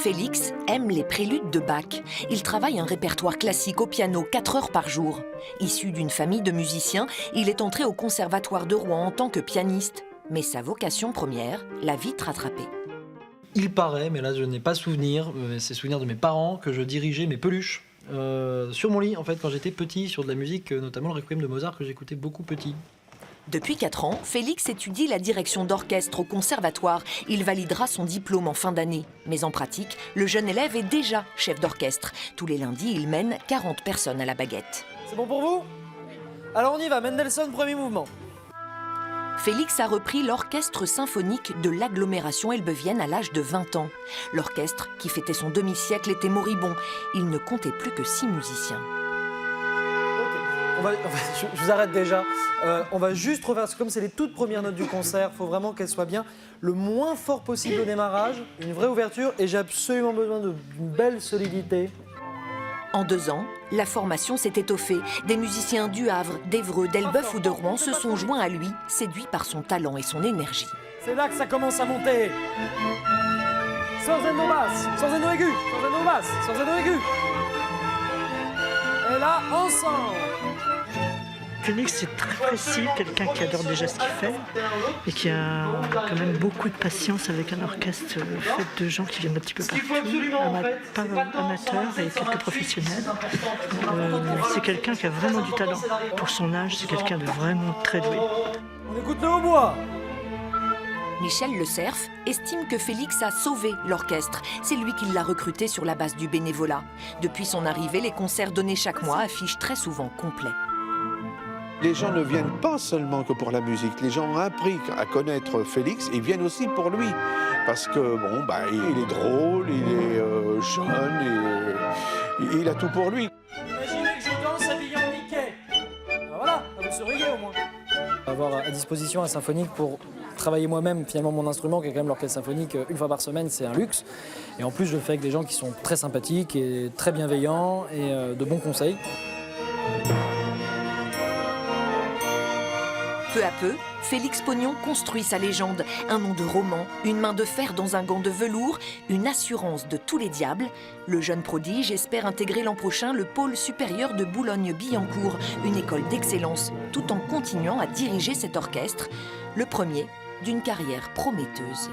Félix aime les préludes de Bach. Il travaille un répertoire classique au piano 4 heures par jour. Issu d'une famille de musiciens, il est entré au conservatoire de Rouen en tant que pianiste. Mais sa vocation première l'a vite rattrapé. Il paraît, mais là je n'ai pas souvenir, c'est souvenir de mes parents, que je dirigeais mes peluches sur mon lit, en fait, quand j'étais petit, sur de la musique, notamment le Requiem de Mozart, que j'écoutais beaucoup petit. Depuis 4 ans, Félix étudie la direction d'orchestre au conservatoire. Il validera son diplôme en fin d'année. Mais en pratique, le jeune élève est déjà chef d'orchestre. Tous les lundis, il mène 40 personnes à la baguette. C'est bon pour vous? Alors on y va, Mendelssohn, premier mouvement. Félix a repris l'orchestre symphonique de l'agglomération elbevienne à l'âge de 20 ans. L'orchestre, qui fêtait son demi-siècle, était moribond. Il ne comptait plus que 6 musiciens. Je vous arrête déjà. On va juste refaire, comme c'est les toutes premières notes du concert, il faut vraiment qu'elles soient bien le moins fort possible au démarrage, une vraie ouverture, et j'ai absolument besoin d'une belle solidité. En 2 ans, la formation s'est étoffée. Des musiciens du Havre, d'Évreux, d'Elbeuf ou de Rouen se sont joints à lui, séduits par son talent et son énergie. C'est là que ça commence à monter. Sans zéno basse, sans zéno aigu, sans zéno basse, sans zéno aigu. Et là, ensemble. Félix, c'est très précis, quelqu'un qui adore déjà ce qu'il fait et qui a quand même beaucoup de patience avec un orchestre fait de gens qui viennent un petit peu partout, amateurs et quelques professionnels. C'est quelqu'un qui a vraiment du talent. Pour son âge, c'est quelqu'un de vraiment très doué. On écoute le hautbois. Michel Le Cerf estime que Félix a sauvé l'orchestre. C'est lui qui l'a recruté sur la base du bénévolat. Depuis son arrivée, les concerts donnés chaque mois affichent très souvent complets. Les gens ne viennent pas seulement que pour la musique. Les gens ont appris à connaître Félix et viennent aussi pour lui. Parce que, il est drôle, il est jeune, il a tout pour lui. Imaginez que je danse habillé en Mickey. Ben voilà, vous souriez au moins. Avoir à disposition un symphonique pour travailler moi-même, finalement, mon instrument, qui est quand même l'orchestre symphonique, une fois par semaine, c'est un luxe. Et en plus, je le fais avec des gens qui sont très sympathiques et très bienveillants et de bons conseils. Peu à peu, Félix Pognon construit sa légende. Un nom de roman, une main de fer dans un gant de velours, une assurance de tous les diables. Le jeune prodige espère intégrer l'an prochain le pôle supérieur de Boulogne-Billancourt, une école d'excellence, tout en continuant à diriger cet orchestre, le premier d'une carrière prometteuse.